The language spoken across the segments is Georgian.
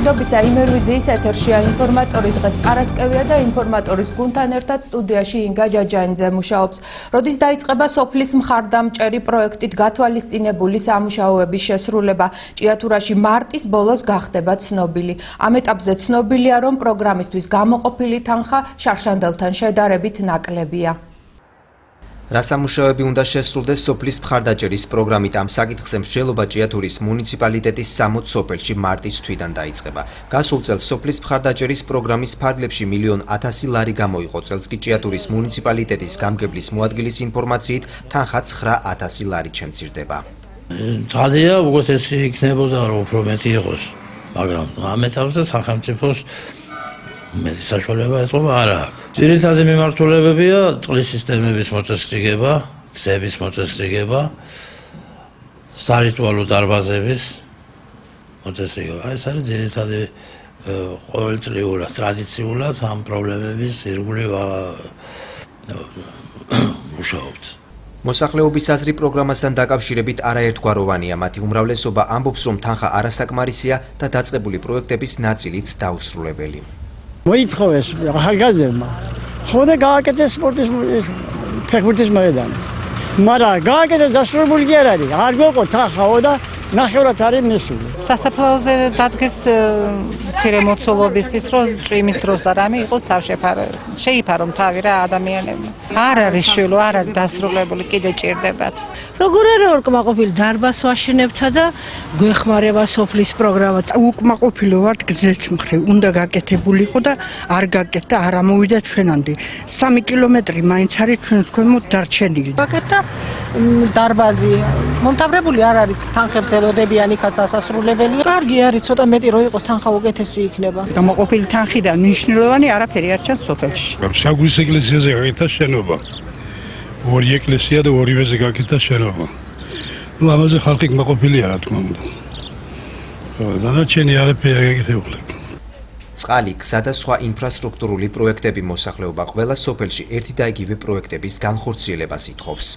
მშვიდობისა იმერვიზიის ეთერშია ინფორმატორი დღეს პარასკევია და ინფორმატორის გუნდთან ერთად სტუდიაში ინგა ჯაჯანიძე მუშაობს. როდის დაიწყება სოფლის მხარდამჭერი პროექტით გათვალისწინებული სამუშაოების შესრულება? ჭიათურაში მარტის ბოლოს გახდება ცნობილი. ამ ეტაპზე ცნობილია, რომ პროგრამისთვის გამოყოფილი თანხა შარშანდელთან შედარებით ნაკლებია. რა სამუშაოები უნდა შესრულდეს სოფლის მხარდაჭერის პროგრამით? ამ საკითხზე მსჯელობა ჭიათურის მუნიციპალიტეტის 60 სოფელში მარტის თვიდან დაიწყება. გასულ წელს სოფლის მხარდაჭერის პროგრამის ფარგლებში 1.100.000 ლარი გამოიყო. წელს კი ჭიათურის მუნიციპალიტეტის გამგებლის მოადგილის ინფორმაციით თანხა 9.000 ლარით შემცირდება. Წადია უგეთესი იქნებოდა რომ უფრო მეტი იყოს, მაგრამ ამ ეტაპზე სახელმწიფოს მეტი საშუალება ეთყობა არ აქვს. ძირითადი მიმართულებებია წყლის სისტემების მოწესრიგება, გზების მოწესრიგება, სარიტუალო დარბაზების მოწესრიგება. ეს არის ძირითადი ყოველწლიურად, ტრადიციულად ამ პრობლემების ირგვლივ მუშაობთ. მოსახლეობის აზრი პროგრამასთან დაკავშირებით არაერთგვაროვანია. მათი უმრავლესობა ამბობს, რომ თანხა არასაკმარისია და დაწყებული პროექტების ნაწილიც დაუსრულებელი. მოითხოვეს ახალგაზრდებმა, ხოდა გააკეთეს სპორტის ფეხბურთის მოედანი. მაგრამ გააკეთეს დასრულებული კი არ არის. არ გვეყო თანხაო და ნახევრად არის მისული. სასაფლაოზე დადგეს მცირე მოცულობისთვის, რომ წვიმის დროს და რამე იყოს შეიფარო თავი რა ადამიანებმა. არ არის შვილო, არ არის დასრულებული, კიდე ჭირდებათ. როგორ არა უკმაყოფილი დარბაზს ვაშენებთა და გვეხმარება სოფლის პროგრამა. უკმაყოფილო ვართ გზის მხრივ, უნდა გაკეთებულიყო და არ გაკეთდა, არ ამოვიდა ჩვენამდე. 3 კილომეტრი მაინც არის ჩვენს ქვემოთ დარჩენილი. გაკეთდა დარბაზი, მომთავრებული არ არის თანხებს ელოდებიან იქაც დასასრულებელი. კარგი არის, ცოტა მეტი რო იყოს თანხა უკეთესი იქნება. გამოყოფილი თანხიდან მნიშვნელოვანი არაფერი არ ჩანს სოფელში. საგულის ეკლესიაზე გაკეთდა შენობა. ორი ეკლესია და ორივეზე გაკეთდა შენობა. ამაზე ხალხი კმაყოფილია რა თქმა უნდა. დანარჩენი არაფერი გაკეთებული. წყალი, გზა და სხვა ინფრასტრუქტურული პროექტები მოსახლეობა ყველა სოფელში ერთი და იგივე პროექტების განხორციელებას ითხოვს.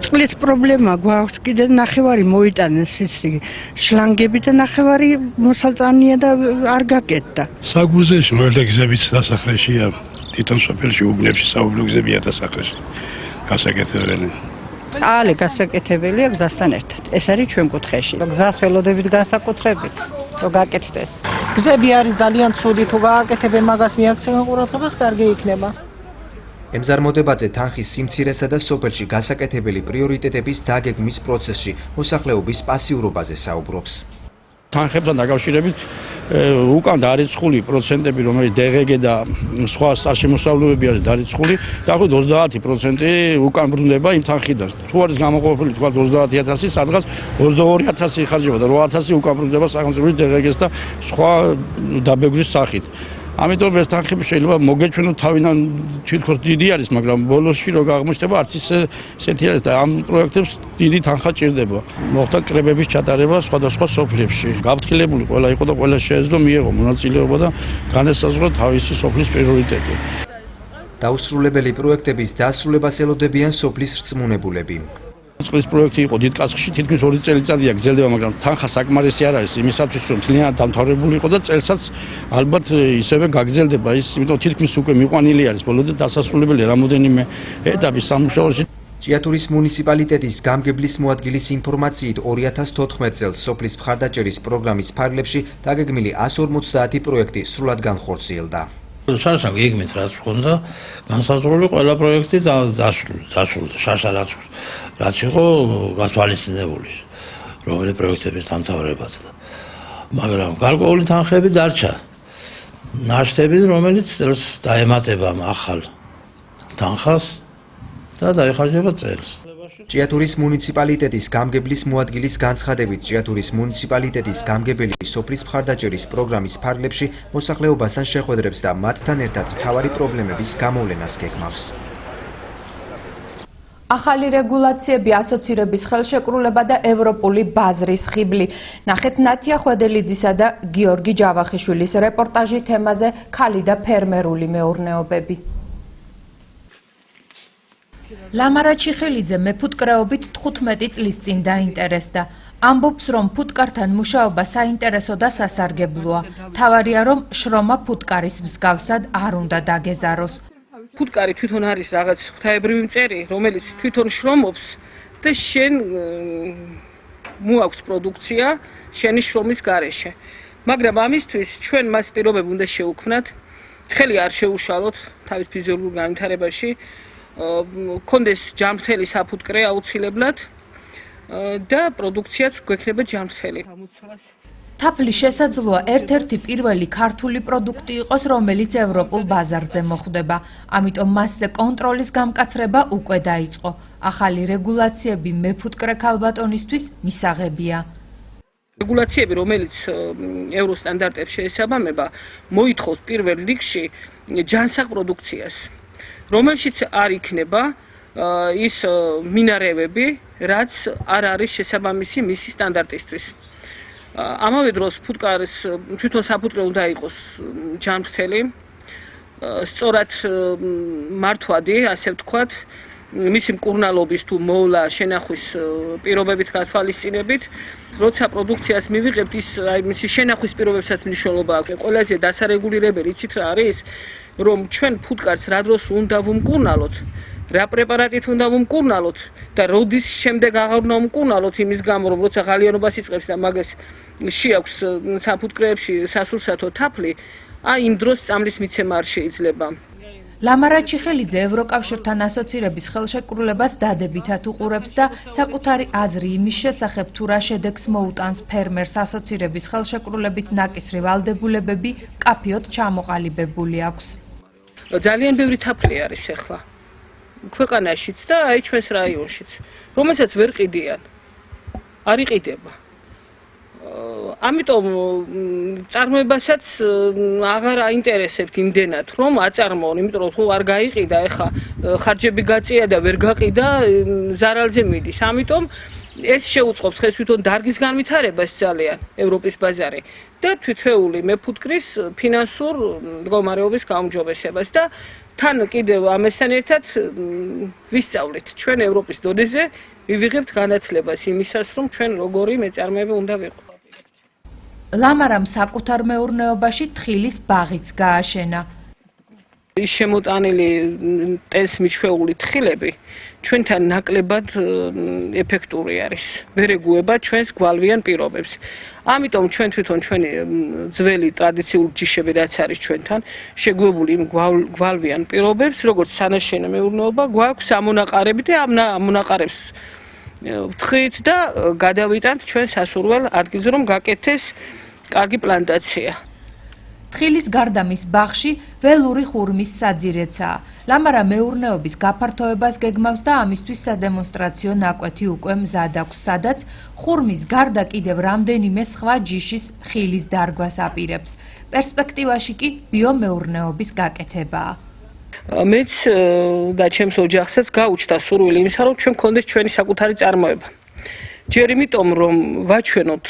წყლის პრობლემა გვაქვს, კიდე ნახევარი მოიტანეს ისეთი შლანგები და ნახევარი მოსაწანია და არ გაკეთდა. საგუზეში მოერთა გზებიც დასახლეშია, თვითონ სოფელში უბნებში საუბნო გზებია დასახლეში. გასაკეთებელი. წყალი გასაკეთებელია გზასთან ერთად. ეს არის ჩვენ კუთხეში. გზას ველოდებით განსაკუთრებით, რომ გაკეთდეს. გზები არის ძალიან ცუდი, თუ გააკეთებენ მაგას მიაქცევენ ყურადღებას, კარგი იქნება. ემზარმოდებაძე თანხის სიმცირესა და სოფელში გასაკეთებელი პრიორიტეტების დაგეგმვის პროცესში მოსახლეობის პასიურობაზე საუბრობს. თანხებთან დაკავშირებით უკან დარიცხული პროცენტები, რომელიც DGG და სხვა საშემოსავლობები არის დარიცხული, დაახლოებით 30% უკან ბრუნდება იმ თანხიდან. თუ არის გამოყოფილი თქვა 30,000, სადღაც 22,000 იხარჯება და 8,000 უკან ბრუნდება სახელმწიფოს DGG-ს და სხვა დაბეგვრის სახით. ამიტომ ეს თანხები შეიძლება მოგეჩვენოთ თავიდან თვითონ დიდი არის, მაგრამ ბოლოსში რო აღმოჩნდება არც ისეთი არის და ამ პროექტებს დიდი თანხა ჭირდება. მოხდა კრებების ჩატარება სხვადასხვა სოფლებში. გაფრთხილებული ყველა იყო და ყველა შეეძლო მიეღო მონაწილეობა და განესაზღვრა თავისი სოფლის პრიორიტეტი. დაუსრულებელი პროექტების დასრულებას ელოდებიან სოფლის რწმუნებულები. წყლის პროექტი იყო დიდ კაცხში, თითქმის 2 წელიწადია გრძელდება, მაგრამ თანხა საკმარისი არ არის იმისათვის, რომ მთლიანად დამთავრებული იყო და წელსაც ალბათ ისევე გაგრძელდება ის, იმიტომ თითქმის უკვე მიყვანილი არის ბოლომდე დასასრულებელი რამოდენიმე ეტაპი სამუშაოში. ჭიათურის მუნიციპალიტეტის გამგებლის მოადგილის ინფორმაციით 2014 წელს სოფლის მხარდაჭერის პროგრამის ფარგლებში დაგეგმილი 150 პროექტი სრულად განხორციელდა. შარშა გეგმით რაც ჰქონდა, განსაზღვრული ყველა პროექტი დასრულდა. შარშა რაც იყო გათვალისწინებული, რომელი პროექტების დამთავრებაც და მაგრამ გარკვეული თანხები დარჩა. ნაშთები, რომელიც წელს დაემატება ახალ თანხას და დაიხარჯება წელს. ჭიათურის მუნიციპალიტეტის გამგებლის მოადგილის განცხადებით, ჭიათურის მუნიციპალიტეტის გამგებელი სოფლის მხარდაჭერის პროგრამის ფარგლებში მოსახლეობასთან შეხვედრებს და მათთან ერთად მთავარი პრობლემების გამოვლენას გეგმავს. ახალი რეგულაციები, ასოცირების ხელშეკრულება და ევროპული ბაზრის ხიბლი. ნახეთ ნათია ხვედელიძისა და გიორგი ჯავახიშვილის რეპორტაჟი თემაზე ქალი და ფერმერული მეურნეობები. ლამარა ჩიხელიძე მეფუტკრეობით 15 წლის წინ დაინტერესდა. ამბობს, რომ ფუტკართან მუშაობა საინტერესო და სასარგებლოა. თავარია, რომ შრომა ფუტკარის მსგავსად არ უნდა დაგეზაროს. ფუტკარი თვითონ არის რაღაც ღვთაებრივი მწერი, რომელიც თვითონ შრომობს და შენ მოაქვს პროდუქცია შენი შრომის გარეშე. მაგრამ ამისთვის ჩვენ მას პირობები უნდა შევუქმნათ, ხელი არ შეუშალოთ თავის ფიზიოლოგიურ განვითარებაში, კონდეს ჯანმრთელი საფუტკრე აუცილებლად და პროდუქციაც გვექნება ჯანმრთელი. თაფლი შესაძლოა ერთ-ერთი პირველი ქართული პროდუქტი იყოს, რომელიც ევროპულ ბაზარზე მოხვდება. ამიტომ მასზე კონტროლის გამკაცრება უკვე დაიწყო. ახალი რეგულაციები მეფუტკრე ქალბატონისთვის მისაღებია. რეგულაციები, რომელიც ევროსტანდარტებს შეესაბამება, მოითხოვს პირველ რიგში ჯანსაღ პროდუქციას, რომელშიც არ იქნება ის მინარევები, რაც არ არის შესაბამისი მისი სტანდარტისთვის. ამავე დროს ფუტკარის თვითონ საფუტკრე უნდა იყოს ჯანმრთელი, სწორად მართვადი, ასე ვთქვათ, მისი მკურნალობის თუ მოვლა შენახვის პირობებით გათვალისწინებით, როცა პროდუქციას მივიღებთ, ის მისი შენახვის პირობებსაც მნიშვნელობა აქვს. ყველაზე დასარეგულირებელი იცით რა არის, რომ ჩვენ ფუტკარს რა დროს უნდა ვუმკურნალოთ, რა პრეპარატით უნდა ვუმკურნალოთ და როდის შემდეგ აღარ უნდა ვუმკურნალოთ იმის გამო, რომ როცა ღალიანობას იწყებს და მაგას შეაქვს საფუტკრეებში სასურსათო თაფლი, იმ დროს წამლის მიცემა არ შეიძლება. ლამარა ჩიხელიძე ევროკავშირთან ასოცირების ხელშეკრულებას დადებითად უყურებს და საკუთარი აზრი იმის შესახებ, თუ რა შედეგს მოუტანს ფერმერს ასოცირების ხელშეკრულებით ნაკისრი ვალდებულებები მკაფიოდ ჩამოყალიბებული აქვს. ძალიან ბევრი თაფლი არის ახლა ქვეყანაშიც და აი ჩვენს რაიონშიც, რომელსაც ვერ ყიდიან. არ იყიდება. ამიტომ წარმოებასაც აღარ აინტერესებთ იმდენად, რომ აწარმოონ, იმიტომ რომ თუ არ გაიყიდა, ეხა ხარჯები გაწია და ვერ გაყიდა, ზარალზე მიდის. ამიტომ ეს შეუწყობს ხეს თვითონ დარგის განვითარებას ძალიან ევროპის ბაზარი და თითოეული მეფუტკრის ფინანსურ მდგომარეობის გაუმჯობესებას და თან კიდევ ამასთან ერთად ვისწავლეთ ჩვენ ევროპის დონეზე ვივიღებთ განათლებას იმისას, რომ ჩვენ როგორი მეწარმეები უნდა ვიყოთ. ლამარამ საკუთარ მეურნეობაში თხილის ბაღიც გააშენა. ის შემოტანილი ტენს მიჩვეული თხილები ჩვენთან ნაკლებად ეფექტური არის. ვერ ეგუება ჩვენს გვალვიან პირობებს. ამიტომ ჩვენ თვითონ ჩვენი ძველი ტრადიციული ჯიშები რაც არის ჩვენთან, შეგუებული იმ გვალვიან პირობებს, როგორც სანაშენე მეურნეობა, გვაქვს ამონაყარები და ამ ამონაყარებს ვთხrit და გადავიტანთ ჩვენ სასურველ ადგილზე, რომ გაკეთდეს კარგი პლანტაცია. თხილის გარდა მის ბაღში ველური ხურმის საძირეცაა. ლამარა მეურნეობის გაფართოებას გეგმავს და ამისთვის სადემონსტრაციო ნაკვეთი უკვე მზად აქვს, სადაც ხურმის გარდა კიდევ რამდენიმე სხვა ჯიშის ხილის დარგვას აპირებს. პერსპექტივაში კი ბიომეურნეობის გაკეთებაა. მეც და ჩემს ოჯახსაც გაუჩნდა სურვილი იმისა, რომ ჩვენ გქონდეს ჩვენი საკუთარი წარმოება. ჯერ იმიტომ, რომ ვაჩვენოთ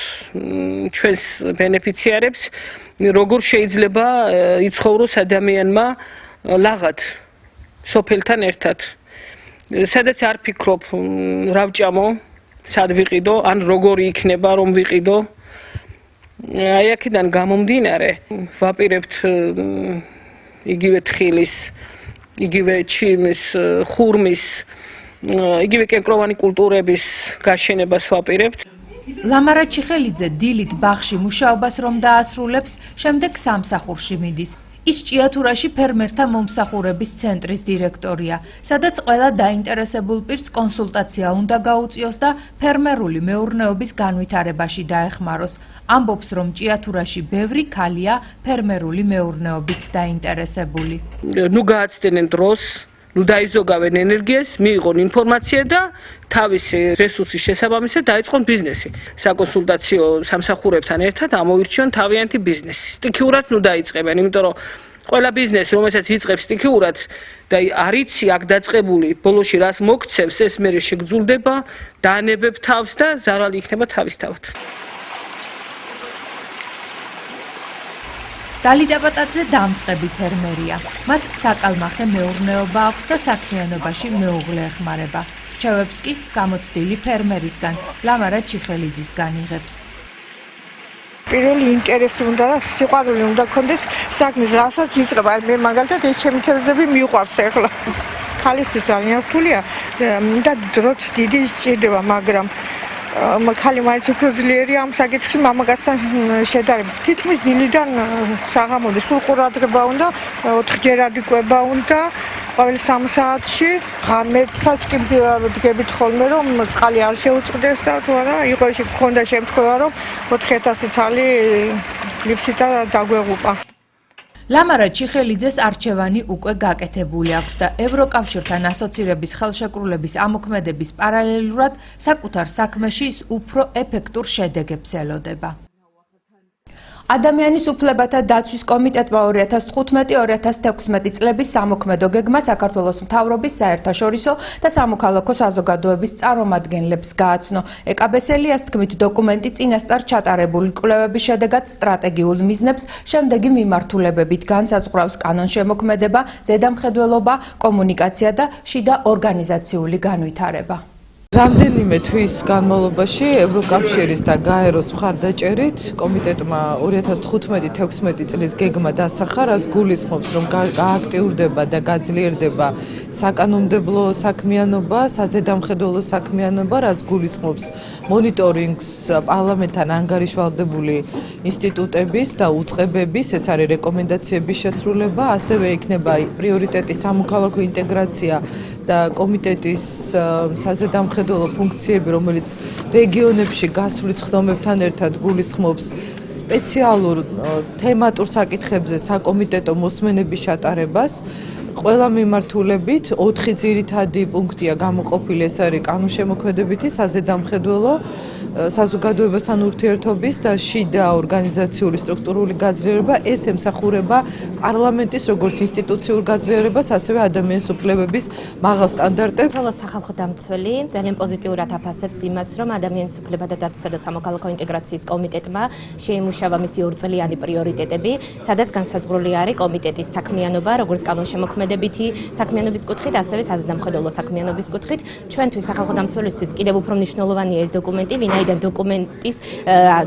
ჩვენს ბენეფიციარებს, როგორ შეიძლება იცხოვროს ადამიანმა ლაღად სოფელთან ერთად. სადაც არ ფიქრობ, რა ვჭამო, სად ვიყიდო, ან როგორი იქნება, რომ ვიყიდო. აი აქედან გამომდინარე, ვაპირებთ იგივე თხილის, იგივე ჩიმის, ხურმის, იგივე კენკროვანი კულტურების გაშენებას ვაპირებთ. ლამარა ჩიხელიძე დილით ბაღში მუშაობას რომ დაასრულებს, შემდეგ სამსახურში მიდის. ის ჭიათურაში ფერმერთა მომსახურების ცენტრის დირექტორია, სადაც ყველა დაინტერესებულ პირს კონსულტაცია უნდა გაუწიოს და ფერმერული მეურნეობის განვითარებაში დაეხმაროს. ამბობს, რომ ჭიათურაში ბევრი ქალია ფერმერული მეურნეობით დაინტერესებული. ნუ გააცდენენ დროს, ნუ დაიზოგავენ ენერგიას, მიიღონ ინფორმაცია და თავისი რესურსის შესაბამისად დაიწყონ ბიზნესი. საკონსულტაციო სამსახურებთან ერთად ამოირჩიონ თავიანთი ბიზნესი. სტიქიურად ნუ დაიწყებენ, იმიტომ რომ ყველა ბიზნესი, რომელსაც იწყებს სტიქიურად და არიცი აქ დაწყებული, ბოლოში რას მოგცემს, ეს მერე შეგძულდება, დაანებებ თავს და ზარალი იქნება თავისთავად. დალიდა პატაძე დამწყები ფერმერია. მას საკალმახე მეურნეობა აქვს და საქმიანობაში მეუღლე ეხმარება. რჩევებს კი გამოცდილი ფერმერისგან, ლამარა ჩიხელიძისგან იღებს. პირველი ინტერესი უნდა და სიყვარული უნდა გქონდეს საქმის, რასაც იწყება. მე მაგალითად ეს ჩემი თევზები მიყვარს ახლა. ხალისთვის ძალიან რთულია და დროც დიდი სჭირდება, მაგრამ ხალი მაინც უფრო ძლიერია ამ საკითხში მამაკაცთან შედარებით. თითქმის დილიდან საღამომდე სულ ყურადღება უნდა, 4ჯერ იკვება უნდა. ყოველ 3 საათში ღამესაც კი დგებით ხოლმე რომ წყალი არ შეუწყდეს და თუ არა იყო ისე გქონდა შემთხვევა რომ 4000 ცალი ლიფშიტა დაგვეღუპა. ლამარა ჩიხელიძეს არჩევანი უკვე გაკეთებული აქვს და ევროკავშირთან ასოცირების ხელშეკრულების ამოქმედების პარალელურად საკუთარ საქმეში ის უფრო ეფექტურ შედეგებს ელოდება. ადამიანის უფლებათა დაცვის კომიტეტმა 2015-2016 წლების სამოქმედო გეგმა საქართველოს მთავრობის საერთაშორისო და სამოქალაქო საზოგადოების წარმომადგენლებს გააცნო. ეკაბესელიას თქმით, დოკუმენტი წინასწარ ჩატარებული კვლევების შედეგად სტრატეგიულ მიზნებს შემდეგი მიმართულებებით განსაზღვრავს: კანონშემოქმედება, ზედამხედველობა, კომუნიკაცია და შიდა ორგანიზაციული განვითარება. რამდენიმე თვის განმავლობაში ევროკავშირის და გაეროს მხარდაჭერით კომიტეტმა 2015-16 წლის გეგმა დასახა, რაც გულისხმობს, რომ გააქტიურდება და გაძლიერდება საკანონმდებლო საქმიანობა, საზედამხედველო საქმიანობა, რაც გულისხმობს მონიტორინგს პარლამენტთან ანგარიშვალდებული ინსტიტუტების და უწყებების, ეს არის რეკომენდაციების შესრულება, ასევე იქნება პრიორიტეტი სამოქალაქო ინტეგრაცია და კომიტეტის საზედამხედველო ფუნქციები, რომელიც რეგიონებში გასული ცდომებთან ერთად გულისხმობს სპეციალურ თემატურ საკითხებზე საკომიტეტო მოსმენების ჩატარებას. ყველა მიმართულებით 4 ძირითადი პუნქტია გამოყოფილი, ეს არის კანონშემოქმედებითი, საზედამხედველო, საზოგადოებასთან ურთიერთობის და შიდა ორგანიზაციული სტრუქტურული გაძლიერება. ეს ემსახურება პარლამენტის როგორც ინსტიტუციურ გაძლიერებას, ასევე ადამიანის უფლებების მაღალ სტანდარტებს. სახალხო დამცველი ძალიან პოზიტიურად აფასებს იმას, რომ ადამიანის უფლებათა დაცვისა და სამოქალაქო ინტეგრაციის კომიტეტმა შეიმუშავა მისი 2 წლიანი პრიორიტეტები, სადაც განსაზღვრული არის კომიტეტის საქმიანობა, როგორც კანონშემოქმედებითი საქმიანობის კუთხით, ასევე საზედამხედველო საქმიანობის კუთხით. ჩვენთვის სახალხო დამცველისთვის კიდევ უფრო მნიშვნელოვანია ეს დოკუმენტი, ვინაიდან დოკუმენტის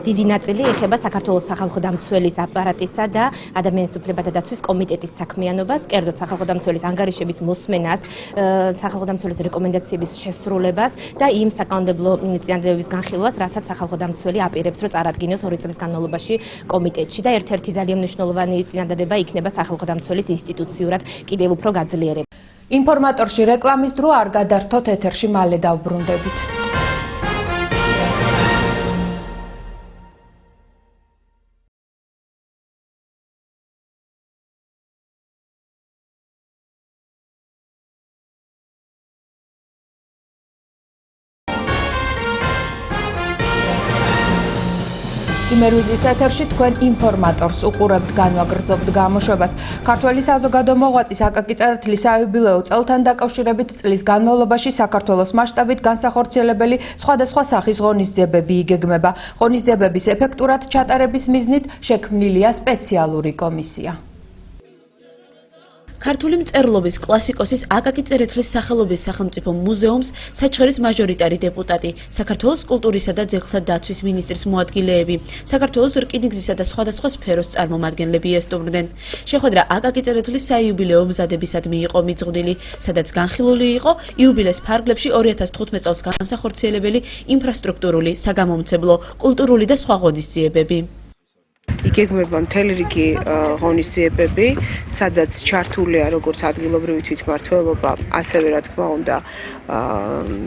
დიდი ნაწილი ეხება საქართველოს სახალხო დამცველის აპარატისა და ადამიანის უფლებათა დაცვის კომიტეტის საქმიანობას, კერძოდ სახალხო დამცველის ანგარიშების მოსმენას, სახალხო დამცველის რეკომენდაციების შესრულებას და იმ საკანონმდებლო წინადადებების განხილვას, რასაც სახალხო დამცველი აპირებს, რომ წარადგინოს 2 წლის განმავლობაში კომიტეტში და ერთ-ერთი ძალიან მნიშვნელოვანი წინადადება იქნება სახალხო დამცველის ინსტიტუციურად კიდევ უფრო გაძლიერება. ინფორმატორში რეკლამის დრო არ გადართოთ, ეთერში მალე დავბრუნდებით. იმერვიზის ეთერში თქვენ ინფორმატორს უყურებთ, განვაგრძობთ გამოშვებას. ქართველი საზოგადო მოღვაწის აკაკი წერეთლის საიუბილეო წელთან დაკავშირებით წლის განმავლობაში საქართველოს მასშტაბით განსახორციელებელი სხვადასხვა სახის ღონისძიებები იგეგმება. ღონისძიებების ეფექტურად ჩატარების მიზნით შექმნილია სპეციალური კომისია. ქართული მწერლობის კლასიკოსის აკაკი წერეთლის სახელობის სახელმწიფო მუზეუმს საჩხერის მაჟორიტარი დეპუტატი, საქართველოს კულტურისა და ძეგლთა დაცვის მინისტრის მოადგილეები, საქართველოს რკინიგზისა და სხვადასხვა სფეროს წარმომადგენლები ესტუმრდნენ. შეხვედრა აკაკი წერეთლის საიუბილეო მზადებისადმი იყო მიძღვნილი, სადაც განხილული იყო იუბილეს ფარგლებში 2015 წელს განსახორციელებელი ინფრასტრუქტურული, საგამომცემლო, კულტურული და სხვა ღონისძიებები. იგეგმება მთელი რიგი ღონისძიებები, სადაც ჩართულია როგორც ადგილობრივი თვითმმართველობა, ასევე რა თქმა უნდა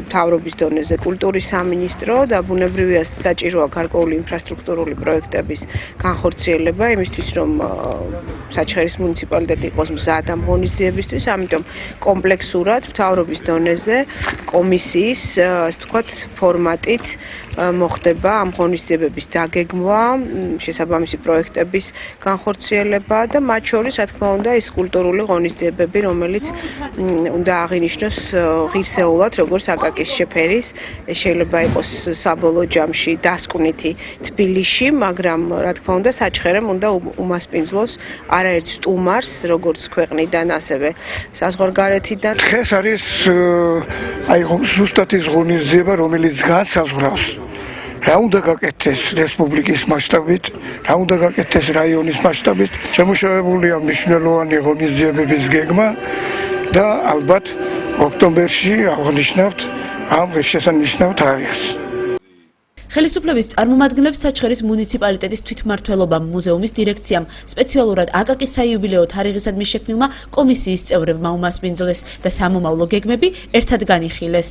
მთავრობის დონეზე კულტურის სამინისტრო და ბუნებრივია საჭიროა გარკვეული ინფრასტრუქტურული პროექტების განხორციელება, იმისთვის რომ საჩხერის მუნიციპალიტეტი იყოს მზად ამ ღონისძიებისთვის, ამიტომ კომპლექსურად მთავრობის დონეზე კომისიის, ასე ვთქვათ, ფორმატით მოხდება ამ ღონისძიებების დაგეგმვა, შესაბამისი პროექტების განხორციელება და მათ შორის, რა თქმა უნდა, ის კულტურული ღონისძიებები, რომელიც უნდა აღინიშნოს ღირსეულად, როგორც აკაკის შეფერის, შეიძლება იყოს საბოლოო ჯამში დასკვნითი თბილისში, მაგრამ რა თქმა უნდა, საჩხერემ უნდა უმასპინძლოს არაერთ სტუმარს, როგორც ქვეყნიდან, ასევე საზღვარგარეთიდან. დღეს არის აი ზუსტად ის ღონისძიება, რომელიც განსაზღვრავს რა უნდა გაკეთდეს რესპუბლიკის მასშტაბით, რა უნდა გაკეთდეს რაიონის მასშტაბით. შემუშავებულია მნიშვნელოვანი ღონისძიებების გეგმა და ალბათ ოქტომბერში აღნიშნავთ ამ ღირსშესანიშნავ თარიღს. ხელისუფლების წარმომადგენლებს საჩხერის მუნიციპალიტეტის თვითმმართველობამ, მუზეუმის დირექციამ, სპეციალურად აკაკის საიუბილეო თარიღისადმი შექმნილმა კომისიის წევრებმა უმასპინძლეს და სამომავლო გეგმები ერთად განიხილეს.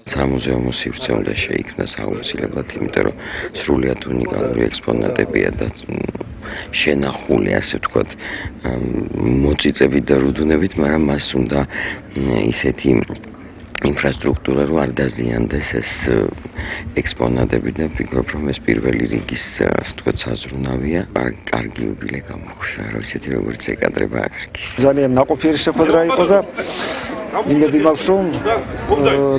სამუზეუმო სივრცე უნდა შეიქმნას აუცილებლად, იმიტომ რომ სრულიად უნიკალური ექსპონატებია და შენახული, ასე ვთქვათ, მოწიწებით და რუდუნებით, მაგრამ მას უნდა ისეთი ინფრასტრუქტურა რომ არ დაზიანდეს ეს ექსპონატები და ვფიქრობ რომ ეს პირველი რიგის ასე ვთქვათ საზრუნავია. კარგი იუბილე გამოგვიყვება, რომ ისეთი როგორც ეკადრება აკაკის. ძალიან ნაყოფიერი შეხვედრა იყო და იმედი მაქვს რომ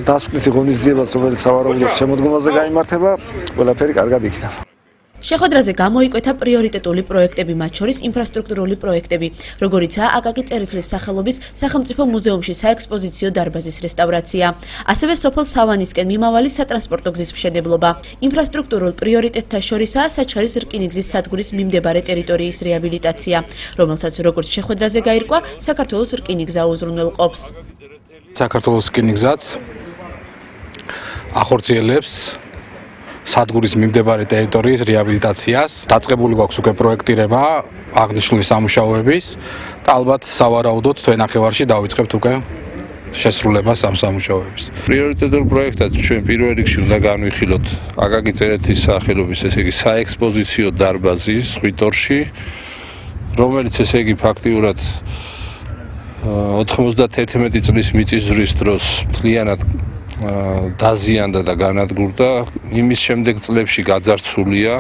დასკვნითი ღონისძიებაც რომელიც სავარაუდოდ შემოდგომაზე გაიმართება, ყველაფერი კარგად იქნება. შეხვედრაზე გამოიკვეთა პრიორიტეტული პროექტები, მათ შორის ინფრასტრუქტურული პროექტები, როგორიცაა აკაკი წერეთლის სახელობის სახელმწიფო მუზეუმში საექსპოზიციო დარბაზის რესტავრაცია, ასევე სოფელ სავანისკენ მიმავალი სატრანსპორტო გზის მშენებლობა. ინფრასტრუქტურულ პრიორიტეტთა შორისაა საჩხერის რკინიგზის სადგურის მიმდებარე ტერიტორიის რეაბილიტაცია, რომელსაც როგორც შეხვედრაზე გაირკვა, საქართველოს რკინიგზა უზრუნველყოფს. საქართველოს რკინიგზაც ახორციელებს სადგურის მიმდებარე ტერიტორიის რეაბილიტაციას. დაწყებული გვაქვს უკვე პროექტირება აღნიშნული სამუშაოების და ალბათ სავარაუდოდ თვენახევარში დავიწყებთ უკვე შესრულებას ამ სამუშაოების. პრიორიტეტულ პროექტად ჩვენ პირველ რიგში უნდა განვიხილოთ აკაკი წერეთლის სახელობის, ესე იგი საექსპოზიციო დარბაზი ხვიტორში, რომელიც ესე იგი ფაქტიურად 91 წლის მიწისძვრის დროს მთლიანად დაზიანდა და განადგურდა. იმის შემდეგ წლებში გაძარცვულია,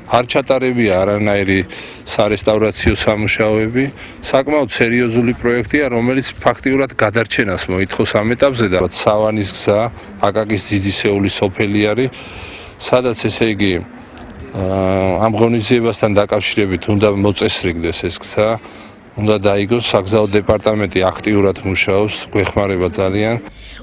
არ ჩატარებია არანაირი სარესტავრაციო სამუშაოები. საკმაოდ სერიოზული პროექტია, რომელიც ფაქტიურად გადარჩენას მოითხოვს ამ ეტაპზე და სავანის გზა, აკაკის ძიძისეული სოფელი არის, სადაც ესე იგი ამ ღონისძიებასთან დაკავშირებით უნდა მოწესრიგდეს ეს გზა, უნდა დაიგოს საგზაო დეპარტამენტი აქტიურად მუშაობს, გვეხმარება ძალიან.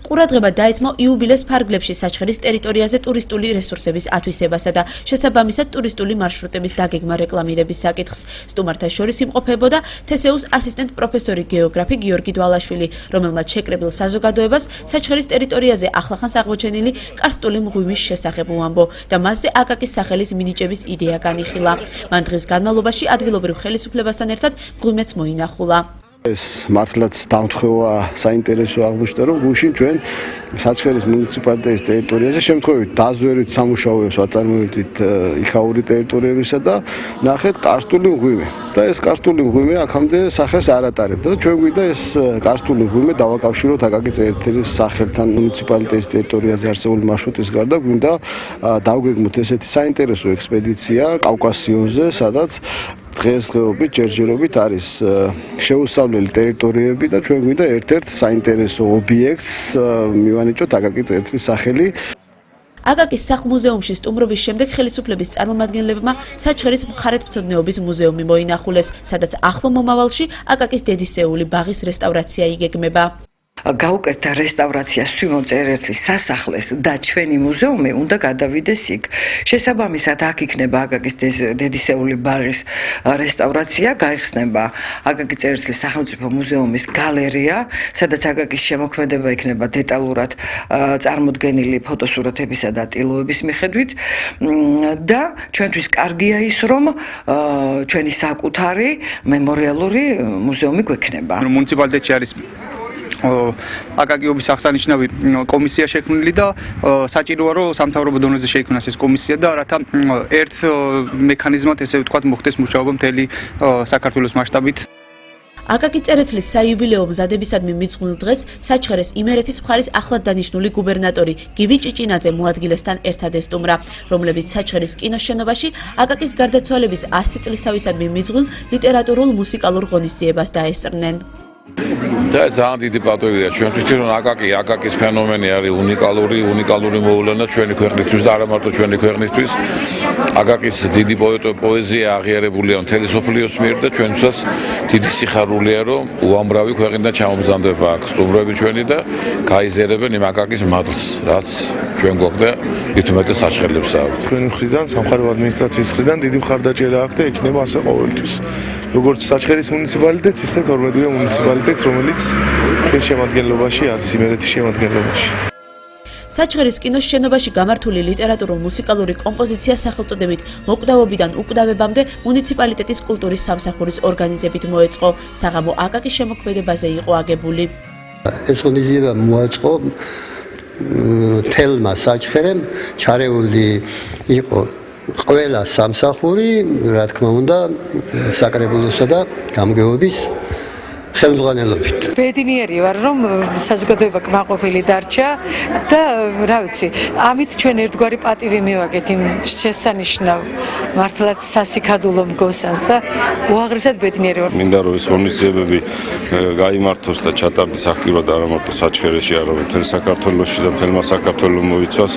ყურადღება დაეთმო იუბილეს ფარგლებში საჩხერის ტერიტორიაზე ტურისტული რესურსების ათვისებასა და შესაბამისად ტურისტული მარშრუტების დაგეგმა რეკლამირების საკითხს. სტუმართა შორის იმყოფებოდა თესეუს ასისტენტ პროფესორი გეოგრაფი გიორგი დვალაშვილი, რომელმაც შეკრებილ საზოგადოებას საჩხერის ტერიტორიაზე ახლახანს აღმოჩენილი კარსტული მღვიმის შესახებ უამბო და მასზე აკაკის სახელის მინიჭების იდეა განიხილა. მან დღის განმავლობაში ადგილობრივ ხელისუფლებასთან ერთად მღვიმეც მოინახულა. ეს მართლაც დამთხევა საინტერესო აღმოჩნდა, რომ გუშინ ჩვენ საჩხერის მუნიციპალიტეტის ტერიტორიაზე შემთხვევით დაზვერვით სამუშაოებს ვაწარმოებდით იქაური ტერიტორიებისა და ნახეთ კარსტული მღვიმე. და ეს კარსტული მღვიმე აქამდე სახელს არ ატარებდა და ჩვენ გვინდა ეს კარსტული მღვიმე დავაკავშიროთ აკაკი წერეთლის სახელთან მუნიციპალიტეტის ტერიტორიაზე არსებული მარშრუტის გარდა გვინდა დავგეგმოთ ესეთი საინტერესო ექსპედიცია კავკასიონზე, სადაც დღესდღეობით ჯერჯერობით არის შეუსწავლელი ტერიტორიები და ჩვენ გვინდა ერთ-ერთ საინტერესო ობიექტს მივანიჭოთ აკაკი წერეთლის სახელი. აკაკის სახლ-მუზეუმში სტუმრობის შემდეგ ხელისუფლების წარმომადგენლებმა საჩხერის მხარეთმცოდნეობის მუზეუმი მოინახულეს, სადაც ახლო მომავალში აკაკის დედისეული ბაღის რესტავრაცია იგეგმება. გაუკეთდა რესტავრაცია სვიმონ წერეთლის სასახლეს და ჩვენი მუზეუმი უნდა გადავიდეს იქ. შესაბამისად აქ იქნება აკაკის დედისეული ბაღის რესტავრაცია, გაიხსნება აკაკი წერეთლის სახელმწიფო მუზეუმის გალერეა, სადაც აკაკის შემოქმედება იქნება დეტალურად წარმოდგენილი ფოტოსურათებისა და ტილოების მიხედვით და ჩვენთვის კარგია ის, რომ ჩვენი საკუთარი მემორიალური მუზეუმი გვექნება. მუნიციპალიტეტში არის აკაკიობის აღსანიშნავი კომისია შექმნილი და საჭიროა რომ სამთავრობო დონეზე შეიქმნას ეს კომისია და რათა ერთ მექანიზმად ესე ვთქვათ მოხდეს მუშაობა მთელი საქართველოს მასშტაბით. აკაკი წერეთლის საიუბილეო მზადებისადმი მიძღვნილ დღეს საჩხერეს იმერეთის მხარის ახლად დანიშნული გუბერნატორი გივი ჭიჭინაძე მოადგილესთან ერთად ესტუმრა, რომლებიც საჩხერის კინოშენობაში აკაკის გარდაცვალების 100 წლისთავისადმი მიძღვნილ ლიტერატურულ მუსიკალურ ღონისძიებას დაესწრნენ. და ძალიან დიდი პატივია ჩვენთვის, რომ აკაკის ფენომენი არის უნიკალური მოვლენა ჩვენი ქვეყნისთვის და არა მარტო ჩვენი ქვეყნისთვის. აკაკის დიდი პოეზია აღიარებულია მთელი სოფლიოს მიერ და ჩვენთვისაც დიდი სიხარულია, რომ უამრავი ქვეყნიდან ჩამომზადდება აქ სტუმრები ჩვენი და გაიზიარებენ იმ აკაკის მადლს, რაც ჩვენ გვაქვს და ითუმეტეს საჩხერლებს აქვს. ჩვენი მხრიდან, სამხარეო ადმინისტრაციის მხრიდან დიდი მხარდაჭერა აქვს და იქნება ასე ყოველთვის. როგორც საჩხერის მუნიციპალიტეტს, ისე 12 მუნიციპალიტეტს, რომელიც ჩვენ შემადგენლობაში არის, იმერეთის შემადგენლობაში. საჩხერის კინოს შენობაში გამართული ლიტერატურულ მუსიკალური კომპოზიცია სახელწოდებით მოკვდავობიდან უკვდავებამდე მუნიციპალიტეტის კულტურის სამსახურის ორგანიზებით მოეწყო. საღამო აკაკის შემოქმედებაზე იყო აგებული. ეს ღონისძიება მოაწყო თელმა საჩხერემ, ჩარეული იყო ყველა სამსახური, რა თქმა უნდა, საკრებულოსა და გამგეობის ხელმძღვანელობით. ბედნიერი ვარ, რომ საზოგადოება კმაყოფილი დარჩა და რა ვიცი, ამით ჩვენ ერთგვარი პატივი მივაგეთ იმ შესანიშნავ მართლაც სასიქადულო მგოსანს და უაღრესად ბედნიერი ვარ. მინდა რომ ეს ღონისძიებები გაიმართოს და ჩატარდეს აქტიურად არა მარტო საჩხერეში, არამედ მთელ საქართველოში და მთელმა საქართველოს მოიცვას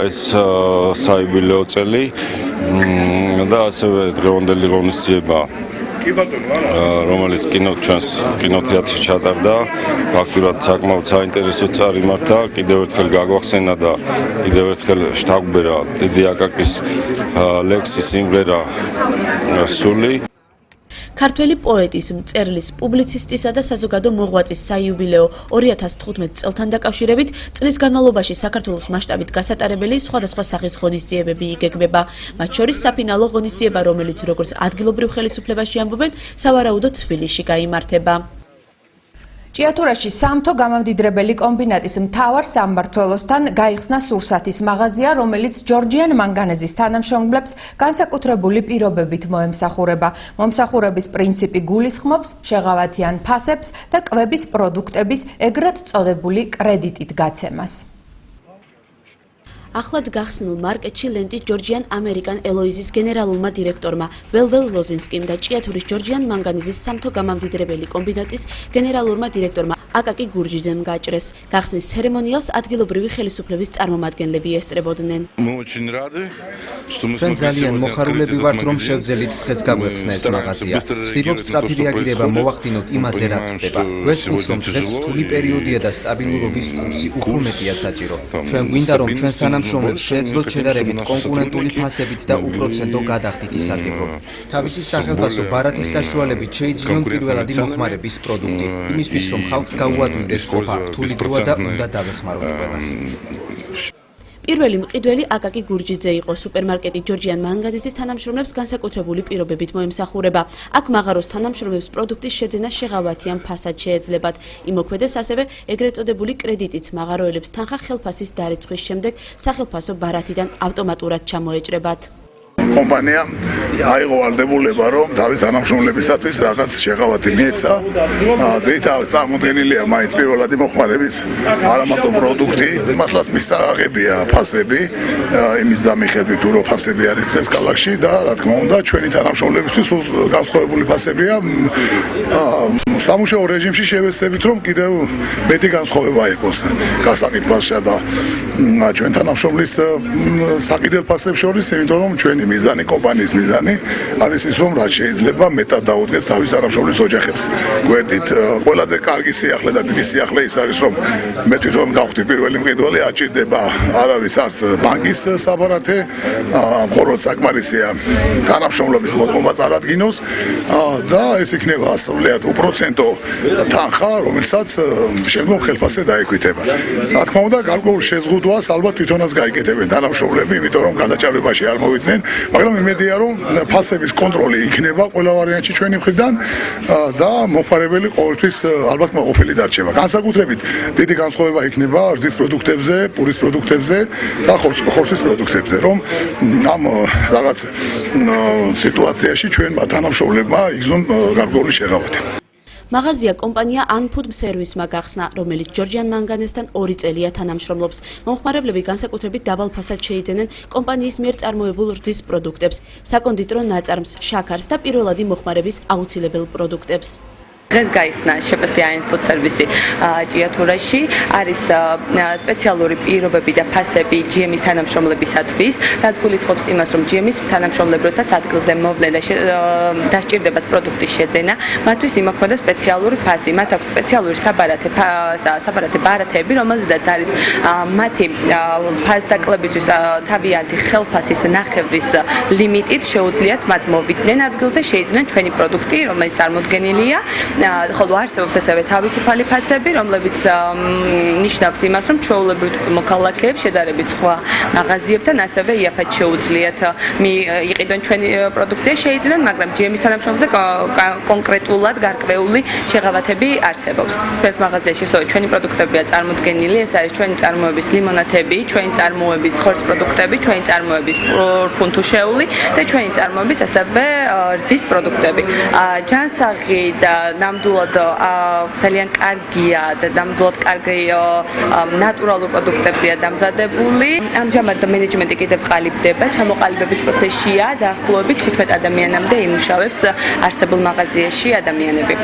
ეს საიუბილეო წელი და ასევე დღევანდელი ღონისძიება რომელიც ჩვენს კინოთეატრში ჩატარდა, ფაქტურად საკმაოდ საინტერესო წარიმართა, კიდევ ერთხელ გაგვახსენა და კიდევ ერთხელ შთაგვბერა დიდი აკაკის ლექსი, სიმღერა, სული. ქართველი პოეტის, მწერლის, პუბლიცისტისა და საზოგადო მოღვაწის საიუბილეო 2015 წელთან დაკავშირებით წლის განმავლობაში საქართველოს მასშტაბით გასატარებელი სხვადასხვა სახის ღონისძიებები იგეგმება. მათ შორის საფინალო ღონისძიება, რომელიც როგორც ადგილობრივ ხელისუფლებაში ამბობენ, სავარაუდოდ თბილისში გაიმართება. ჭიათურაში სამთო გამამდიდრებელი კომბინატის მთავარ სამმართველოსთან გაიხსნა სურსათის მაღაზია, რომელიც ჯორჯიან მანგანეზის თანამშრომლებს განსაკუთრებული პირობებით მოემსახურება. მომსახურების პრინციპი გულისხმობს შეღავათიან ფასებს და კვების პროდუქტების ეგრეთ წოდებული კრედიტით გაცემას. ახლად გახსნილ მარკეტში ლენტი ჯორჯიან ამერიკან ელოიზის გენერალურმა დირექტორმა ველվել ლოზინსკიმ და ჭიათურის ჯორჯიან მანგანეზის სამთო გამამდიდრებელი კომბინატის გენერალურმა დირექტორმა აკაკი გურჯიძემ გაჭრეს. გახსნის ცერემონიალს ადგილობრივი ხელისუფლების წარმომადგენლები ესწრებოდნენ. ჩვენ ძალიან მოხარულები ვართ, რომ შევძელით დღეს გაგვეხსნა ეს მაღაზია. ვცდილობთ სწრაფი რეაგირება მოვახდინოთ იმაზე, რაც ხდება. გვესმის, რომ დღეს რთული პერიოდია და სტაბილურობის კურსი უფრო მეტია საჭირო. ჩვენ გვინდა, რომ ჩვენს თანამშრომლებს შეეძლოთ შედარებით კონკურენტული ფასებით და უპროცენტო გადახდითი სარგებლობა. თავისი სახელფასო ბარათის საშუალებით შეიძინონ პირველადი მოხმარების პროდუქტი. იმისთვის, რომ ხალხს გაუადვილდეს ყოფა რთული დროა და უნდა დავეხმაროთ ყველას. პირველი მყიდველი აკაკი გურჯიძე იყო. სუპერმარკეტი ჯორჯიან მანგანეზის თანამშრომლებს განსაკუთრებული პირობებით მოემსახურება. აქ მაღაროს თანამშრომლებს პროდუქტის შეძენა შეღავათიან ფასად შეეძლებათ. იმოქმედებს ასევე ეგრეთ წოდებული კრედიტიც მაღაროელებს თანხა ხელფასის დარეცხვის შემდეგ სახელფასო ბარათიდან ავტომატურად ჩამოეჭრებათ. კომპანია აიღო ვალდებულება, რომ თავის თანამშრომლებისათვის რაღაც შეღავათი მიეცა. ზეითად წარმოდგენილია მაინც პირველადი მოხმარების არა მარტო პროდუქტი, მართლაც მისაღებია ფასები, იმის დამიხედვით თუ რო ფასები არის დღეს ქალაქში და რა თქმა უნდა ჩვენი თანამშრომლებისთვის განსხვავებული ფასებია. სამუშაო რეჟიმში შევეცდებით, რომ კიდევ მეტი განსხვავება იყოს გასაყიდ ფასსა და ჩვენ თანამშრომლის საკიდელ ფასებს შორის, იმიტომ რომ ჩვენი მიზანი, კომპანიის მიზანი არის ის, რომ რაც შეიძლება მეტად დაუდგეს თავის თანამშრომლის ოჯახებს. გვერდით ყველაზე კარგი სიახლე და დიდი სიახლე ის არის, რომ მე თვითონ გავხდი პირველი მყიდველი, არ ჭირდება არავის არც ბანკის საბარათე, მხოლოდ საკმარისია თანამშრომლობის მოწმობა წარადგინოს და ეს იქნება ასრულიად უპროცენტო თანხა, რომელსაც შემდგომ ხელფასზე დაექვითება. რა თქმა უნდა, გარკვეულ შეზღუდვა წვას ალბათ თვითონაც გაიკეთებენ თანამშრომლები, იმიტომ რომ გადაჭარბებაში არ მოვიდნენ, მაგრამ იმედია რომ ფასების კონტროლი იქნება ყველა ვარიანტში ჩვენი მხრიდან და მომხმარებელი ყოველთვის ალბათ მოყოფილი დარჩება. განსაკუთრებით დიდი განსხვავება იქნება რძის პროდუქტებზე, პურის პროდუქტებზე და ხორცის პროდუქტებზე, რომ ამ რაღაც სიტუაციაში ჩვენმა თანამშრომლებმა იგზნონ გარკვეული შეღავათი. მაღაზია კომპანია Unfood Service-მა გახსნა, რომელიც ჯორჯიან მანგანესთან 2 წელია თანამშრომლობს. მომხმარებლები განსაკუთრებით დაბალ ფასად შეიძენენ კომპანიის მიერ წარმოებულ რძის პროდუქტებს, საკონდიტრო ნაწარმს, შაქარს და პირველადი მოხმარების აუცილებელ პროდუქტებს. დღეს გაიხსნა შეფასია Unfood Service ჭიათურაში, არის სპეციალური პირობები და ფასები GM-ის თანამშრომლებისათვის, რაც გულისხმობს იმას, რომ GM-ის თანამშრომლები როდესაც ადგილზე მოვლენ და დასჭირდებათ პროდუქტის შეძენა, მათთვის იმოქმედა სპეციალური ფასი, მათ აქვთ სპეციალური საბარათე ბარათები, რომელზედაც არის მათი ფასდაკლებისთვის თავიანთი ხელფასის ნახევრის ლიმიტით შეუძლიათ მათ მოვიდნენ ადგილზე, შეიძინონ ჩვენი პროდუქტი, რომელიც წარმოდგენილია. ხოლო არსებობს ასევე თავისუფალი ფასები, რომლებიც ნიშნავს იმას, რომ ჩვეულებრივ მოქალაქეებს შედარებით სხვა მაღაზიებთან ასევე იაფად შეუძლიათ იყიდონ ჩვენი პროდუქცია შეიძინონ, მაგრამ GM-ის თანამშრომლებზე კონკრეტულად გარკვეული შეღავათები არსებობს. ეს მაღაზიაში ჩვენი პროდუქტებია წარმოდგენილი, ეს არის ჩვენი წარმოების ლიმონათები, ჩვენი წარმოების ხორცს პროდუქტები, ჩვენი წარმოების ფუნთუშეული და ჩვენი წარმოების ასევე რძის პროდუქტები. ჯანსაღი და ნამდვილად ძალიან კარგია და ნამდვილად კარგი ნატურალურ პროდუქტებზეა დამზადებული. ამჟამად მენეჯმენტი კიდევ ყალიბდება, ჩამოყალიბების პროცესშია, დაახლოებით 15 ადამიანამდე იმუშავებს არსებულ მაღაზიაში ადამიანები.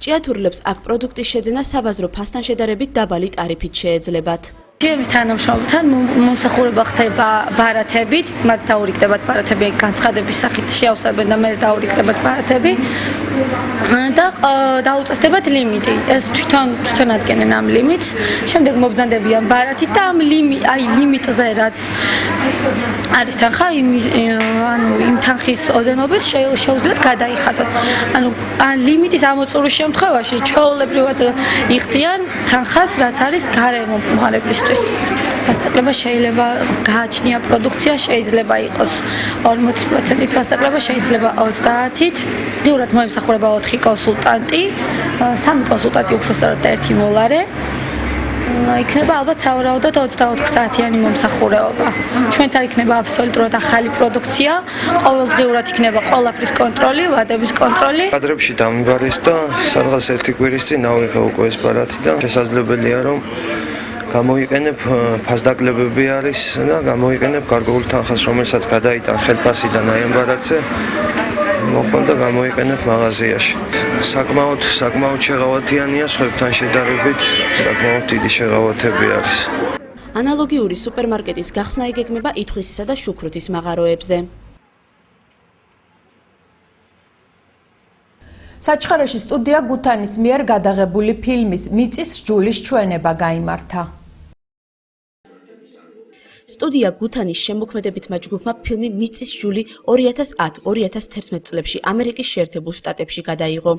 ჭიათურლებს აქ პროდუქტის შეძენა საბაზრო ფასთან შედარებით დაბალი ტარიფით შეეძლებათ. GM-ის თანამშრომლებთან მომსახურება ხდება ბარათებით, მათ დაურიგდებათ ბარათები განცხადების სახით შეავსებენ და მე დაურიგდებათ ბარათები და დაუწესდებათ ლიმიტი. ეს თვითონ ადგენენ ამ ლიმიტს, შემდეგ მობრძანდებიან ბარათით და ამ ლიმიტზე რაც არის თანხა, იმ თანხის ოდენობის შეუძლიათ გადაიხადოთ. ლიმიტის ამოწურის შემთხვევაში ჩვეულებრივად იხდიან თანხას, რაც არის გარემო მომხმარებლის. ფასდაკლება შეიძლება გააჩნია პროდუქცია, შეიძლება იყოს 40%, ფასდაკლება შეიძლება 30%. ღიურად მოემსახურება 4 კონსულტანტი, 3 კონსულტანტი უფრო სწორად და 1 მოლარე. იქნება ალბათ სავარაუდოდ 24 საათიანი მომსახურება. ჩვენთან იქნება აბსოლუტურად ახალი პროდუქცია, ყოველდღიურად იქნება ყველაფრის კონტროლი, ვადების კონტროლი. კადრებში დამიბარეს და სადღაც 1 კვირის წინ ავიღე უკვე ეს ბარათი და შესაძლებელია რომ გამოიყენებ ფასდაკლებები არის და გამოიყენებ გარკვეული თანხას, რომელსაც გადაიტან ხელფასიდან აი ამ ბარათზე მოხვალ და გამოიყენებ მაღაზიაში. საკმაოდ შეღავათიანია, სხვებთან შედარებით საკმაოდ დიდი შეღავათები არის. ანალოგიური სუპერმარკეტის გახსნა იგეგმება ითხვისისა და შუქრუთის მაღაროებზე. საჩხერეში სტუდია გუთანის მიერ გადაღებული ფილმის მიწის სჯულის ჩვენება გაიმართა. სტუდია გუთანის შემოქმედებითმა ჯგუფმა ფილმი მიწის სჯული 2010-2011 წლებში ამერიკის შეერთებულ შტატებში გადაიღო.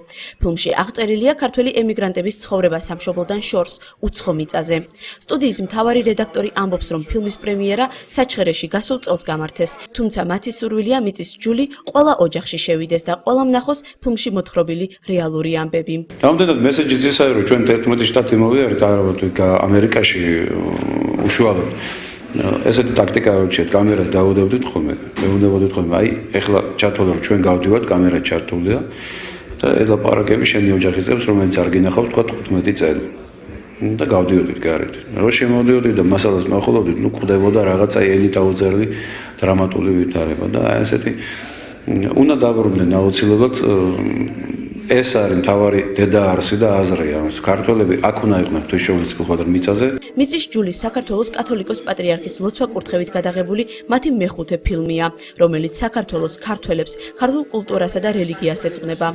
ფილმში აღწერილია ქართველი ემიგრანტების ცხოვრება სამშობლოდან შორს უცხო მიწაზე. სტუდიის მთავარი რედაქტორი ამბობს, რომ ფილმის პრემიერა საჩხერეში გასულ წელს გამართეს, თუმცა მათი სურვილია მიწის სჯული ყველა ოჯახში შევიდეს და ყველამ ნახოს ფილმში მოთხრობილი რეალური ამბები. რამდენად მესეჯიც ისაა, რომ ჩვენ 11 შტატი მოვიარეთ ამერიკაში უშუალოდ. ესეთი ტაქტიკა ვუჩიეთ, კამერას დავუდევდით ხოლმე, მეუნდებოდით ხოლმე, აი, ეხლა ჩათვალე რომ ჩვენ გავდივართ, კამერა ჩართულია და ელაპარაკები შენი ოჯახის წევრს, რომელიც არ გინახავს, თქვა 15 წელი. და გავდიოდით გარეთ. რო შემოვდიოდით და მასალას მახულობდით, ნუ ხვდებოდა რაღაცა ენით აუწერლი დრამატული ვითარება და აი ესეთი უნდა დაბრუნდნენ აუცილებლად ეს არის მთავარი დედაარსი და აზრია. ქართველები აქ უნდა იყვნენ ღვთისმშობლის გლეხად მიწაზე. მიწის სჯულის საქართველოს კათოლიკოს პატრიარქის ლოცვა კურთხევით გადაღებული მათი მეხუთე ფილმია, რომელიც საქართველოს ქართველებს, ქართულ კულტურასა და რელიგიას ეძღვნება.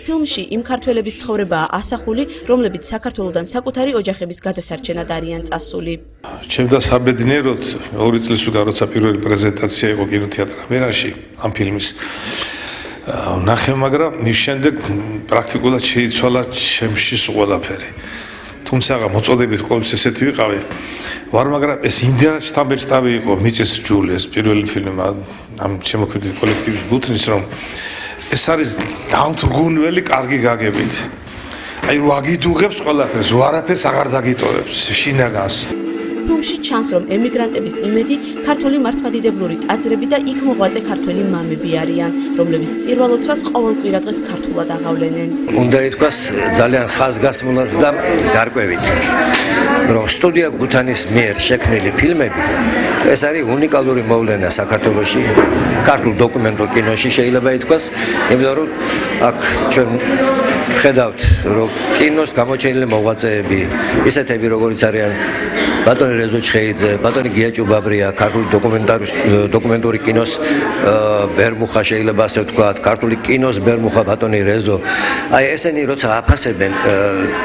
ფილმში იმ ქართველების ცხოვრებაა ასახული, რომლებიც საქართველოდან საკუთარი ოჯახების გადასარჩენად არიან წასული. ჩემდა საბედნიეროდ 2 წლის უკან როცა პირველი პრეზენტაცია იყო კინოთეატრ ამერაში ამ ფილმის ნახე, მაგრამ მის შემდეგ პრაქტიკულად შეიცვალა ჩემში ყველაფერი. თუმცა მოწოდებით ყოველთვის ესეთი ვიყავი. ვარ, მაგრამ ეს იმდენად შტაბი იყო მიწის ჯული ეს პირველი ფილმი ამ შემოქმედი კოლექტივის გუთნის რომ ეს არის დამთრგუნველი კარგი გაგებით. აი რო აგიდუღებს ყველაფერს, არაფერს აღარ დაგიტოვებს შინაგანს. ფილმში ჩანს, რომ ემიგრანტების იმედი ქართული მართლმადიდებლური ტაძრები და იქ მოღვაწე ქართველი მამები არიან, რომლებიც წირვალოცვას ყოველ კვირადღეს ქართულად აღავლენენ. უნდა ითქვას ძალიან ხაზგასმულად და გარკვევით, რომ სტუდია გუთანის მიერ შექმნილი ფილმები ეს არის უნიკალური მოვლენა საქართველოში, ქართულ დოკუმენტურ კინოში შეიძლება ითქვას, იმიტომ რომ აქ ჩვენ ხედავთ, რომ კინოს გამოჩენილი მოღვაწეები, ისეთები როგორიც არიან ბატონი რეზო ჩხეიძე, ბატონი გია ჭუბაბრია, ქართული დოკუმენტური კინოს ბერმუხა შეიძლება ასე ვთქვათ, ქართული კინოს ბერმუხა ბატონი რეზო. აი ესენი როცა აფასებენ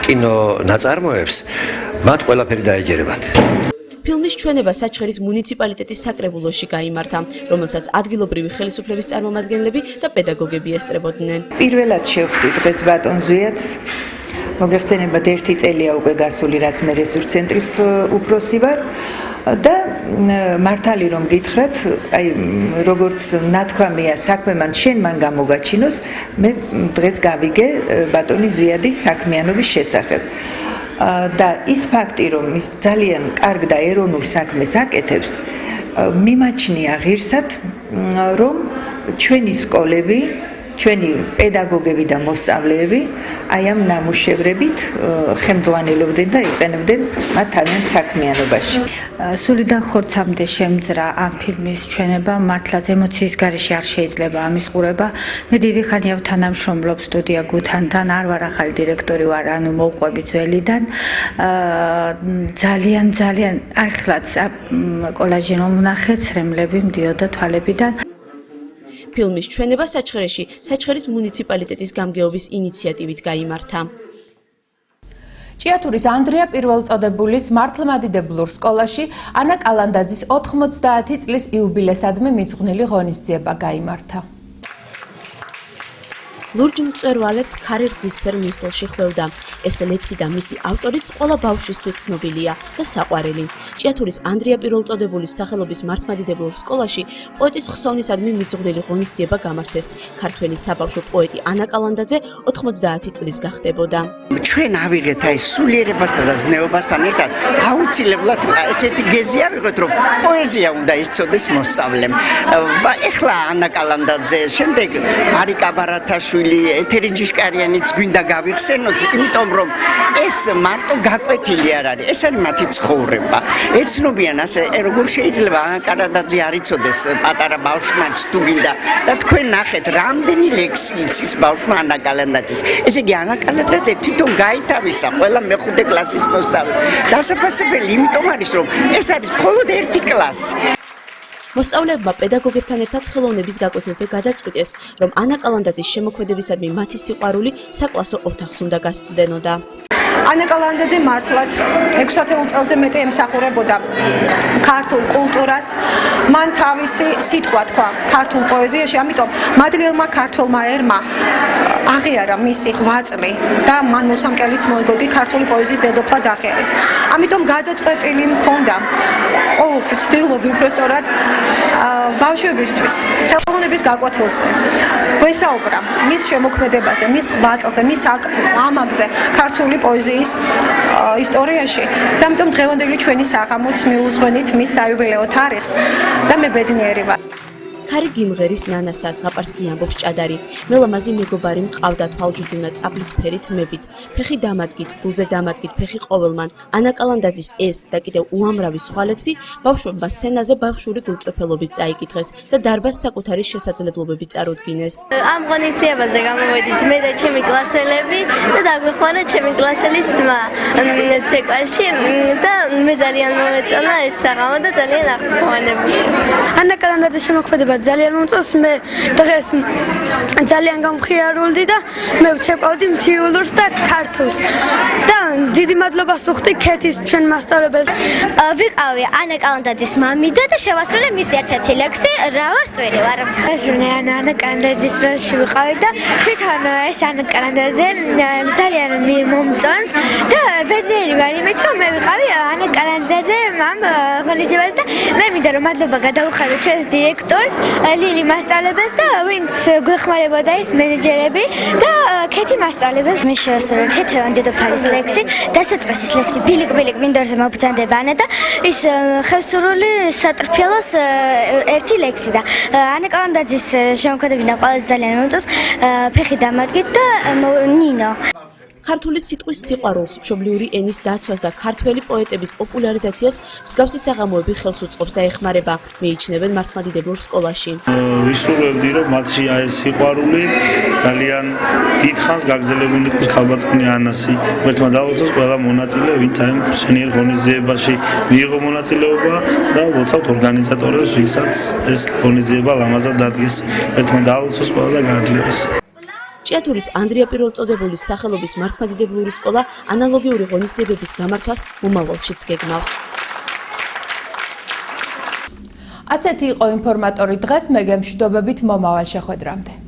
კინო ნაწარმოებს, მათ ყველაფერი დაეჯერებათ. ფილმის ჩვენება საჩხერის მუნიციპალიტეტის საკრებულოში გაიმართა, რომელსაც ადგილობრივი ხელისუფლების წარმომადგენლები და პედაგოგები ესწრებოდნენ. პირველად შევხვდი დღეს ბატონ ზვიათს. მოგეხსენებათ, 1 წელია უკვე გასული, რაც მე რესურს ცენტრის უფროსი ვარ და მართალი რომ გითხრათ, აი როგორც ნათქვამია, საქმე მან გამოგაჩინოს, მე დღეს გავიგე ბატონი ზვიადის საქმიანობის შესახებ. და ის ფაქტი, რომ ის ძალიან კარგ და ეროვნულ საქმეს აკეთებს, მიმაჩნია ღირსად, რომ ჩვენი სკოლები, ჩვენი პედაგოგები და მოსწავლეები აი ამ ნამუშევრებით ხელმძღვანელობდნენ და იყენებდნენ მათ თავიანთ საქმიანობაში. სულიდან ხორცამდე შემძრა ამ ფილმის ჩვენება, მართლაც ემოციის გარეშე არ შეიძლება ამის ყურება. მე დიდი ხანია თანამშრომლობ სტუდია გუთანთან, არ ვარ ახალი დირექტორი ვარ, ანუ მოვყვები ძველიდან. ძალიან ახლაც კოლაჟი რომ ვნახეთ, სრემლები მდიოდა თვალებიდან. ფილმის ჩვენება საჩხერის მუნიციპალიტეტის გამგეობის ინიციატივით გაიმართა. ჭიათურის ანდრია პირველწოდებულის მართლმადიდებლურ სკოლაში ანა კალანდაძის 90 წლის იუბილესადმი მიძღვნილი ღონისძიება გაიმართა. ლურჯ მწვერვალებს ქარი რძისფერ მისელში ხვევდა. ეს ლექსი და მისი ავტორიც ყველა ბავშვისთვის ცნობილია და საყვარელი. ჭიათურის ანდრია პირველწოდებულის სახელობის მართლმადიდებლურ სკოლაში პოეტის ხსოვნისადმი მიძღვნილი ღონისძიება გამართეს. ქართველი საბავშვო პოეტი ანა კალანდაძე 90 წლის გახდებოდა. ჩვენ ავიღეთ აი სულიერებასთან და ზნეობასთან ერთად აუცილებლად ესეთი გეზი ავიღოთ, რომ პოეზია უნდა იცოდეს მოსწავლემ. ეხლა ანა კალანდაძე, შემდეგ მარიკა ბარათაშვილი, ეთერი ჯიშკარიანიც გვინდა გავიხსენოთ, იმიტომ რომ ეს მარტო გაკვეთილი არ არის, ეს არის მათი ცხოვრება. ეცნობიან ასე, როგორ შეიძლება ანა კალანდაძე არ იცოდეს პატარა ბავშვმა თუ გინდა და თქვენ ნახეთ, რამდენი ლექსი იცის ბავშვმა ანა კალანდაძის. ესე იგი ანა კალანდაძე თვითონ გაითავისა ყველა მეხუთე კლასის მოსწავლე. დასაფასებელი იმიტომ არის, რომ ეს არის მხოლოდ 1 კლასი. მოსწავლეებმა პედაგოგებთან ერთად ხელოვნების გაკვეთილზე გადაწყვიტეს, რომ ანა კალანდაძის შემოქმედებისადმი მათი სიყვარული საკლასო ოთახს უნდა გასცდენოდა. ანა კალანდაძე მართლაც 60 წელზე მეტი ემსახურებოდა ქართულ კულტურას, მან თავისი სიტყვა თქვა ქართულ პოეზიაში, ამიტომ მადლილმა ქართველმა ერმა აღიარა მისი ღვაწლი და მან მოსამკელიც მოიგო ქართული პოეზიის დედოფლად აღიარეს. ამიტომ გადაწყვეტილი მქონდა ყოველთვის ვთილობ უბრალოდ ბავშვებისთვის ხელოვნების გაკვეთილზე ვესაუბრა მის შემოქმედებაზე, მის ღვაწლზე, მის ამაგზე ქართული პოეზიის ისტორიაში და ამიტომ დღევანდელი ჩვენი საღამოც მიუძღვენით მის საიუბილეო თარიღს და მე ბედნიერი ვარ. ქარი გიმღერის ნანასა ზღაპარსკი ამბობს ჭადარი. მე ლამაზი მეგობარი მყავდა თვალჯუჯუნა წაბლის ფერით მებით. ფეხი დამადგით, გულზე დამადგით ფეხი ყოველმან. ანა კალანდაძის ეს და კიდევ უამრავი სხვა ლექსი ბავშვებმა სცენაზე ბავშვური გულწრფელობით წაიკითხეს და დარბაზს საკუთარი შესაძლებლობები წარუდგინეს. ამ ღონისძიებაზე გამოვედით მე და ჩემი კლასელები და დაგვეხმარა ჩემი კლასელის ძმა ცეკვაში და მე ძალიან მომეწონა ეს საღამო და ძალიან აღფრთოვანებული. ანა კალანდაძის შემოქმედება ძალიან მომწონს. მე დღეს ძალიან გამხიარულდი და მე ვცეკვავდი მთიულურს და ქართულს. და დიდი მადლობას ვუხდი ქეთის ჩვენ მასწავლებელს. ვიყავი ანა კალანდაძის მამიდა და შევასრულე მის ერთ-ერთი ლექსი რა ვარ სტვერი ვარ. ეს ანა კალანდაძის როლში ვიყავი და თვითონ ეს ანა კალანდაძე ძალიან მომწონს და ბედნიერი ვარ იმით რომ მე ვიყავი ანა კალანდაძე ამ ღონისძიებაზე და მე მინდა რომ მადლობა გადავუხადო ჩვენს დირექტორს ლილი მასწავლებელს და ვინც გვეხმარებოდა ის მენეჯერები და ქეთი მასწავლებელს. მე შევასრულე ქეთევან დედოფალის ლექსი, დასაწყისის ლექსი ბილიკ-ბილიკ მინდორზე მობრძანდება ანა და ის ხევსურული სატრფელოს ერთი ლექსი და ანა კალანდაძის შემოქმედებიდან ყველაზე ძალიან მომწონს ფეხი დამადგით და ნინო. ქართული სიტყვის სიყვარულს, მშობლიური ენის დაცვას და ქართველი პოეტების პოპულარიზაციას მსგავსი საღამოები ხელს უწყობს და ეხმარება, მიიჩნევენ მართლმადიდებლურ სკოლაში. ვისურვებდი, რომ მათში ეს სიყვარული ძალიან დიდხანს გაგრძელებული იყოს ქალბატონი ანასი. ერთმა დაულოცოს ყველა მონაწილე, ვინც ამ მშვენიერ ღონისძიებაში მიიღო მონაწილეობა და ულოცავთ ორგანიზატორებს, ვისაც ეს ღონისძიება ლამაზად დადგეს. ერთმა დაულოცოს ყველა და გააძლიეროს. ჭიათურის ანდრია პირველწოდებულის სახელობის მართლმადიდებლური სკოლა ანალოგიური ღონისძიებების გამართვას მომავალშიც გეგმავს. ასეთი იყო ინფორმატორი დღეს, მე გემშვიდობებით მომავალ შეხვედრამდე.